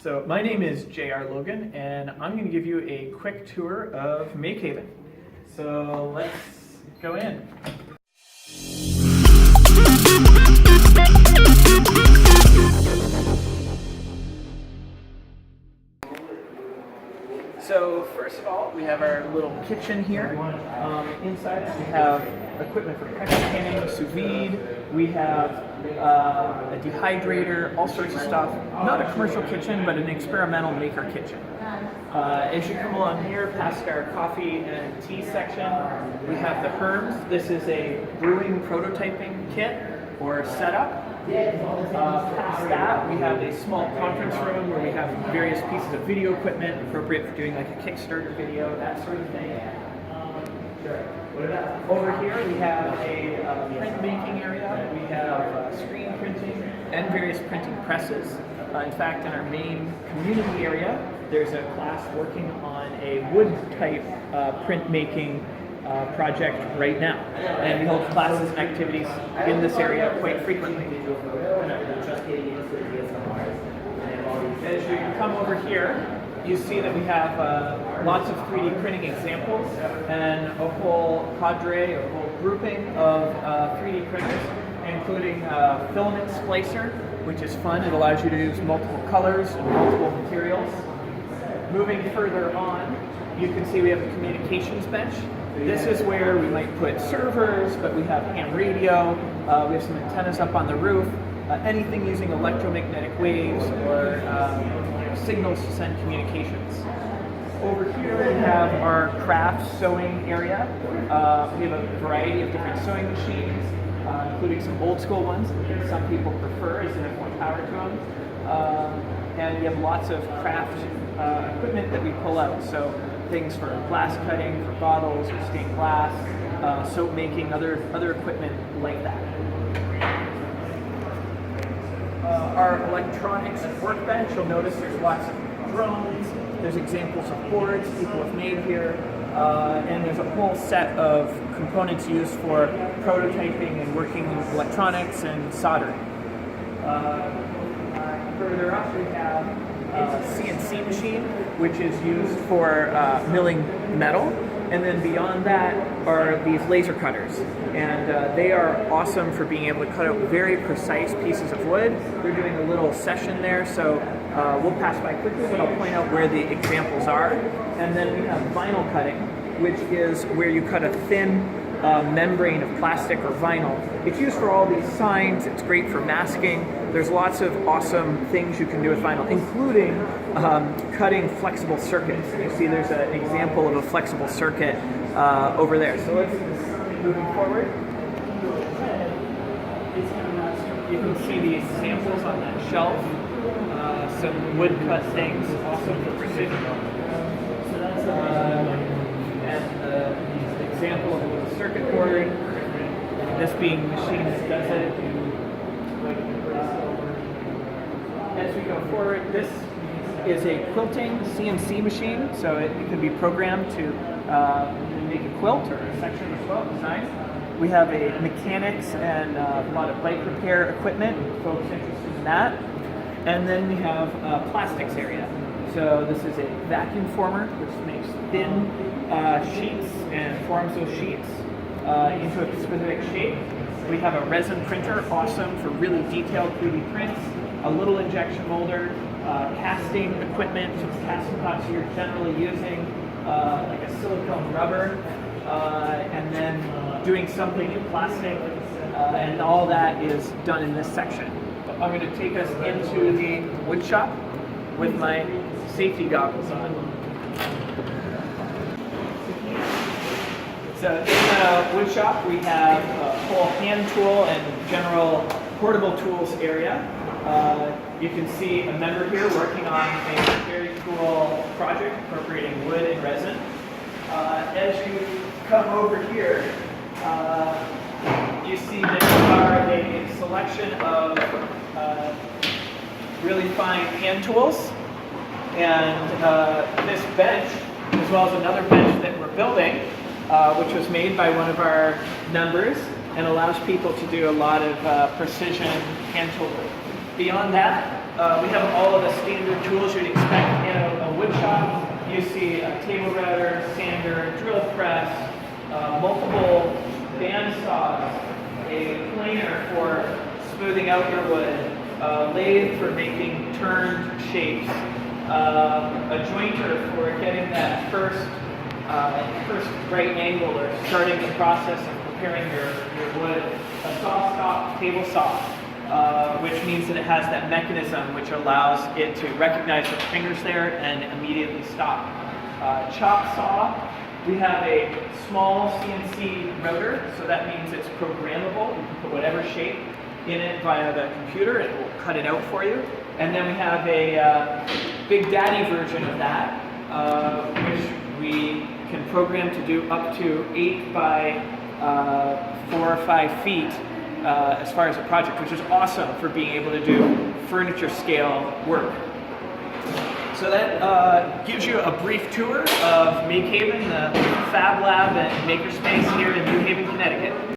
So my name is J.R. Logan, and I'm going to give you a quick tour of MakeHaven. So let's go in. So first of all, we have our little kitchen here. Inside we have equipment for pressure canning, sous vide. We have a dehydrator, all sorts of stuff. Not a commercial kitchen, but an experimental maker kitchen. As you come along here, past our coffee and tea section, we have the herbs. This is a brewing prototyping kit or setup. Past that, we have a small conference room where we have various pieces of video equipment appropriate for doing like a Kickstarter video, that sort of thing. Over here, we have a printmaking area. We have screen printing and various printing presses. In fact, in our main community area, there's a class working on a wood-type printmaking project right now, and we hold classes and activities in this area quite frequently. As you come over here, you see that we have lots of 3D printing examples and a whole cadre, a whole grouping of 3D printers, including filament splicer, which is fun. It allows you to use multiple colors and multiple materials. Moving further on, you can see we have a communications bench. This is where we might put servers, but we have ham radio, we have some antennas up on the roof, anything using electromagnetic waves or signals to send communications. Over here we have our craft sewing area. We have a variety of different sewing machines, including some old school ones that some people prefer as they have more power to them. And we have lots of craft equipment that we pull out. So things for glass cutting, for bottles, or stained glass, soap making, other equipment like that. Our electronics workbench, you'll notice there's lots of drones, there's examples of boards people have made here, and there's a whole set of components used for prototyping and working with electronics and soldering. Further up we have a CNC machine, which is used for milling metal. And then beyond that are these laser cutters. And they are awesome for being able to cut out very precise pieces of wood. They're doing a little session there, so we'll pass by quickly, but I'll point out where the examples are. And then we have vinyl cutting, which is where you cut a thin membrane of plastic or vinyl. It's used for all these signs. It's great for masking. There's lots of awesome things you can do with vinyl, including cutting flexible circuits. You see there's an example of a flexible circuit over there. So let's move forward. You can see the examples on that shelf. Some wood cut things, awesome for precision. And the example of a little circuit board, this being the machine that does it. As we go forward, this is a quilting CNC machine, so it can be programmed to make a quilt or a section of a quilt design. We have a mechanics and a lot of bike repair equipment, folks interested in that. And then we have a plastics area. So this is a vacuum former, which makes thin sheets and forms those sheets into a specific shape. We have a resin printer, awesome for really detailed 3D prints. A little injection molder, casting equipment, so the casting pots you're generally using, like a silicone rubber, and then doing something in plastic, and all that is done in this section. I'm going to take us into the wood shop with my safety goggles on. So in the wood shop we have a whole hand tool and general portable tools area. You can see a member here working on a very cool project appropriating wood and resin. As you come over here, you see there are a selection of really fine hand tools. And this bench, as well as another bench that we're building, which was made by one of our members and allows people to do a lot of precision hand tool work. Beyond that, we have all of this standard tools you'd expect in a wood shop. You see a table router, sander, drill press, multiple band saws, a planer for smoothing out your wood, a lathe for making turned shapes, a jointer for getting that first right angle or starting the process of preparing your wood, a saw stop table saw, which means that it has that mechanism which allows it to recognize the fingers there and immediately stop. Chop saw, we have a small CNC router, so that means it's programmable. You can put whatever shape in it via the computer, it will cut it out for you. And then we have a Big Daddy version of that, which we can program to do up to 8 by 4 or 5 feet as far as a project, which is awesome for being able to do furniture scale work. So that gives you a brief tour of MakeHaven, the Fab Lab and Makerspace here in New Haven, Connecticut.